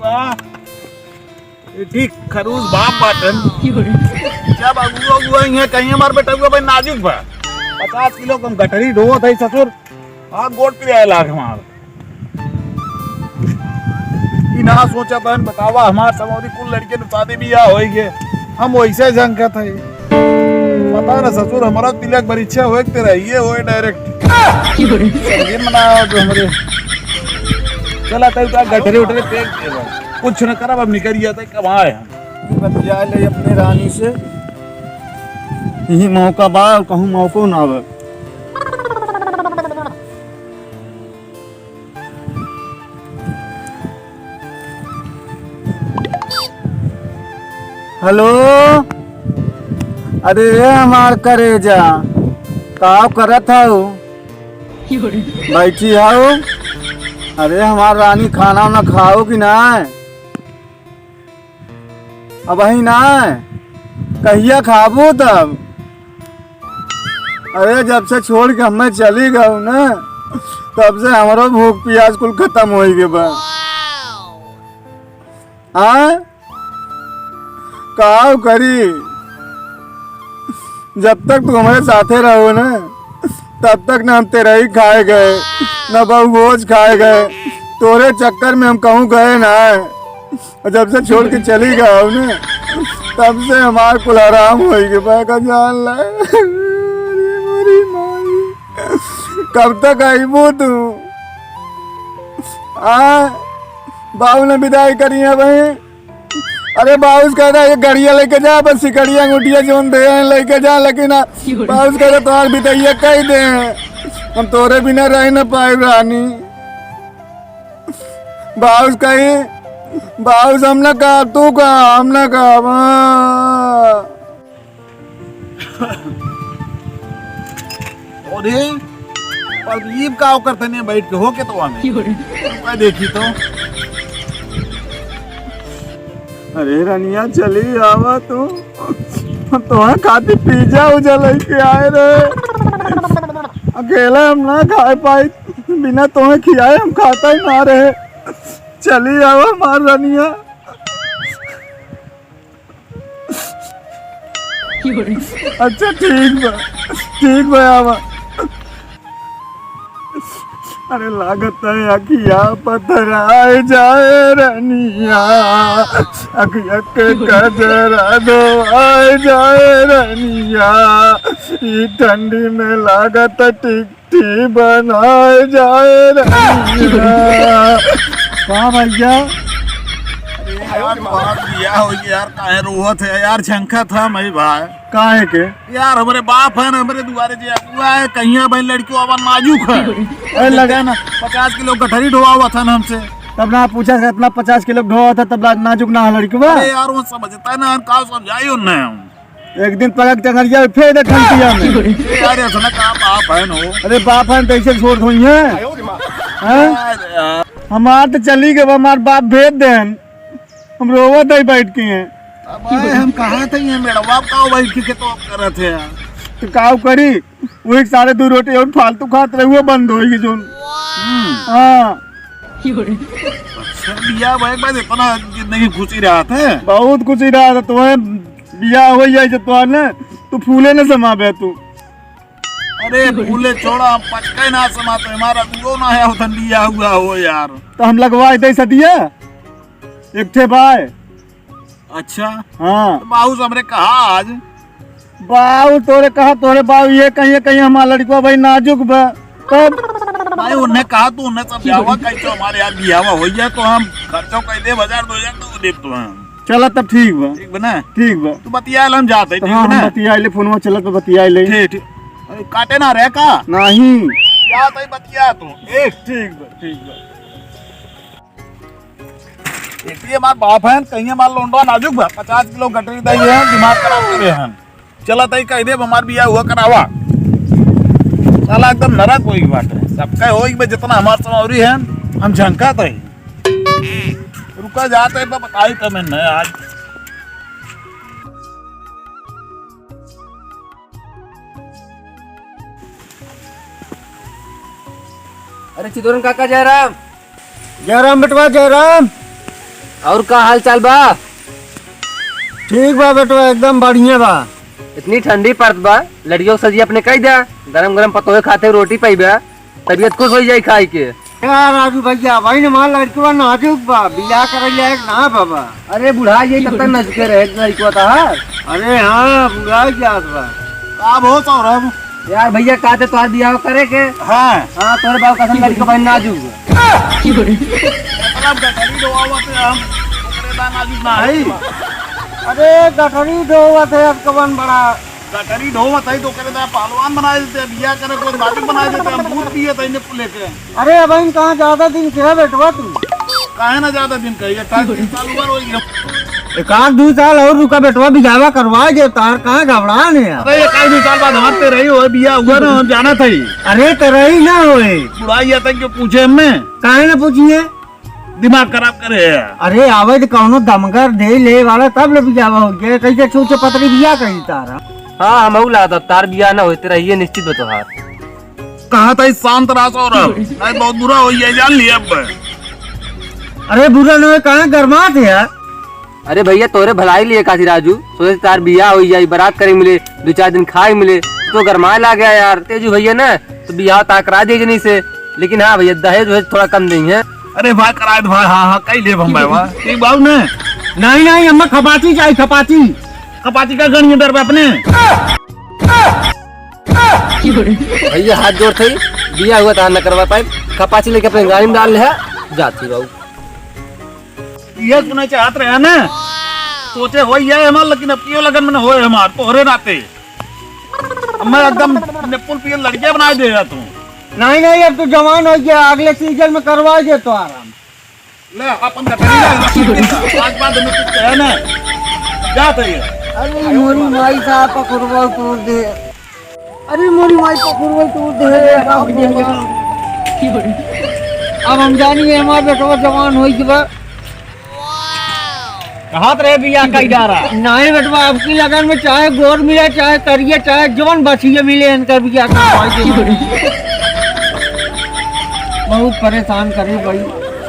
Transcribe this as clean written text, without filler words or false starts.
वाह ये ठीक खरूज बाप बाटन क्या बाबू हुआ है कहीं हमार बेटा हुआ भाई नाजुक बा 50 किलो कम गठरी ढो था ससुर हाथ गोड़ पे आए लाख हमार ई ना सोचा बहन बतावा हमार समौरी कुल लड़के नु शादी बियाह होई गे हम वैसे जंग थे पता ना ससुर हमारा तिलक भर इच्छा होए ते रहिए होए डायरेक्ट ये मना जो हमरे चला तू का गठरी उठरे फेंक दे कुछ न करब अब निकल गया था कमाए हम बतिया ले अपने रानी से यही मौका बा और कहूँ मौको ना बा। हेलो अरे हमार करेजा का करत हो बैठी आओ। अरे हमार रानी खाना ना खाओ कि ना अब ही ना कहिया खाबो तब। अरे जब से छोड़ के हमें चली गऊ ना तब से हमारो भूख प्यास कुल खत्म हो गए बा। हाँ का करी जब तक तू हमारे साथे रहो ना तब तक ना हम तेरा ही खाए गए न बहु भोज खाए गए तोरे चक्कर में हम कहूँ गए ना। और जब से छोड़ के चली गया ना तब से हमार कुल आराम हो गए का जान ला। कब तक आईबो तू बाबू ने विदाई करी है भाई। अरे बाबू कह रहा है गड़िया लेके जा बस सिकड़िया गुटिया जो दे लेके जा लेकिन बाबू कह रहा तुम्हार बितैया कह दे हम तोरे बिना रह न पाए रानी। बाबू कही बाबू हम न कहा तू कहा हम न कहा। अरे प्रदीप का करते नहीं बैठ के हो के तो आने देखी तो। अरे रनिया चली आवा तू तुम्हें खाती पिज्जा उजा लेके आए रहे अकेला हम ना खा पाए बिना तुम्हें खिलाए हम खाता ही ना रहे। चली आवा मार रनिया। अच्छा ठीक बा आवा। अरे लागत है अखिया पथराए जाए रनिया अखिया के कजरा धोआए जाए रनिया ई ठंडी में लागत टिकटी बनाए जाए रनिया। कहाँ भैया यार बिया हो गया यार काहे रोहत है यार झंखा था मैं भाई काहे के यार हमारे बाप है ना हमारे दुआरे जो हुआ है कहीं भाई लड़कियों अब नाजुक है लगा ना 50 किलो गठरी ढोआ हुआ था ना हमसे तब ना पूछा अपना 50 किलो ढोआ था तब नाजुक ना लड़की बा। अरे यार वो समझता है ना का समझाई उन्हें एक दिन पलक टंगरिया फेर दे ठंडिया में यार ऐसा ना का बाप है नो। अरे बाप है तो ऐसे छोड़ धोई है हमार तो चली गए हमार बाप भेज देन हम रोवत है बैठ के हैं। हम कहाँ थे ये मेरा बाप का बैठ के तो कर रहे थे यार तो काव करी वही 2.5 रोटी और फालतू खाते रहे वो बंद होगी जो। हाँ अच्छा बिया भाई मैं इतना जिंदगी खुशी रहा था बहुत खुशी रहा था तुम्हें बिया हो जाए तो ना तू फूले न समाबे तू। अरे फूले छोड़ा पचका ना समाते हमारा दुगो ना है उधर बिया हुआ हो यार तो हम लगवाए थे सदिया एक थे भाई। अच्छा हाँ बाबू हमरे कहा आज बाबू तोरे कहा तोरे बाबू ये कहीं हमारा लड़का भाई नाजुक बा तब भाई उन्हें कहा तो उन्हें समझावा कैसे हमारे यार बियावा हो गया तो हम खर्चो कह दे 1000-2000 तो दे तो हम चला तब ठीक बा ठीक बा तू बतिया हम जाते तो हाँ हम बतिया ले फोन में चला तो बतिया ले ठीक काटे ना रहे का नहीं जात है बतिया तू ठीक बा एक हमार बाप है कहीं हमार लोंडा नाजुक बा 50 किलो गटरी दई है दिमाग खराब करे हैं चला तई कह दे हमार बिया हुआ करावा साला एकदम नरक होई बात है सबका होई बे जितना हमार समौरी है हम झंका तई रुका जाते तो बताई तो मैंने आज अरे चिदोरन काका जयराम जयराम बेटवा जयराम और का हाल चाल बा? ठीक बा बेटवा, एकदम बढ़िया बा। इतनी ठंडी पड़त बा, लड़कियों को सजी अपने कही दे, गरम गरम पतोहे खाते रोटी पाई बा, तबीयत खुश हो जाई खाई के। यार राजू भैया, भाई ने मार लड़कवा नाजुक बा, बियाह करे लायक ना बाबा। अरे बुढ़ा ये कब तक नचके रहे लड़कियों तार? अरे हाँ, बुढ़ा जात बा। अब हो सौरभ यार भैया कहते तोहार बियाह करे के। हाँ हाँ तोरे बाप कसम लड़की बहन नाजुक बा। मतलब गठरी दो आवत है हम ओकरे दा नाजुक ना है। अरे गठरी ढोवत है अब कवन बड़ा। गठरी ढोवत है तो करे दा पहलवान बना देते, बिया करे को नाजुक बना देते, हम दूध पिए तइने लेके। अरे अब इन कहाँ ज्यादा दिन से है बेटवा तू? काहे ना ज्यादा दिन कहिए, 28 साल उम्र हो गई। एक आध 2 साल और रुका बेटवा, बिगावा करवा दे, तार कहाँ घबरा ने। अरे ये 2 साल बाद हमारे रही हो बिया हुआ ना, हम जाना था ही। अरे तेरा ही ना होए। बुढ़ाई आता क्यों पूछे हमें, काहे ना पूछिए? दिमाग खराब करे है। अरे आवे तो कौनो दमगर दे ले वाला तब ले बिगावा हो गया, कैसे छूचे पतरी बिया कही तारा। हाँ हम लागत तार बियाह ना होते रहिए निश्चित बा तोहार। कहा था इस शांत रहा सौरभ, नहीं बहुत बुरा हो गया जान लिया अब। अरे बुरा न कहाँ गरमा थे यार। अरे भैया तोरे भलाई लिए काशी राजू, सोचे तार बियाह हो जाई, बारात करे मिले, 2-4 दिन खाए मिले, तो गरमाए ला गया यार। तेजू भैया ना तो बियाह ता करा दे जनी से, लेकिन हाँ भैया दहेज वहेज थोड़ा कम देंगे। अरे भाई कराए भाई, हाँ हाँ कई ले हम भाई ठीक बाबू ने। नहीं नहीं, हमें खपाची चाहिए, खपाची। कपाची का गण डर पे अपने भैया हाथ जोड़ थी, बियाह हुआ था न करवा पाए, कपाची लेके अपने गाड़ी में डाल ले जाती बाबू। ये सुने चाहत रहे ना, सोचे हो ये हमार, लेकिन अब क्यों लगन में होए हमार तोहरे नाते। मैं एकदम निपुल पिए लड़के बना देगा तू। नहीं नहीं, अब तो जवान हो गया, अगले सीजन में करवा दे तो आराम। ले अपन का तेरी आज बाद में कुछ है ना जा तो ये। अरे मोरी माई साहब पकड़वा तोड़ दे। अरे मोरी माई पकड़वा तोड़ दे। अब हम जानिए हमारे बेटवा जवान हो गया। कहाँ रहे बिया कई डारा। नहीं बेटवा, अब की लगन में चाहे गोर मिले, चाहे करिए, चाहे जवन बचिए मिले, इनका बिया बहुत परेशान करे भाई।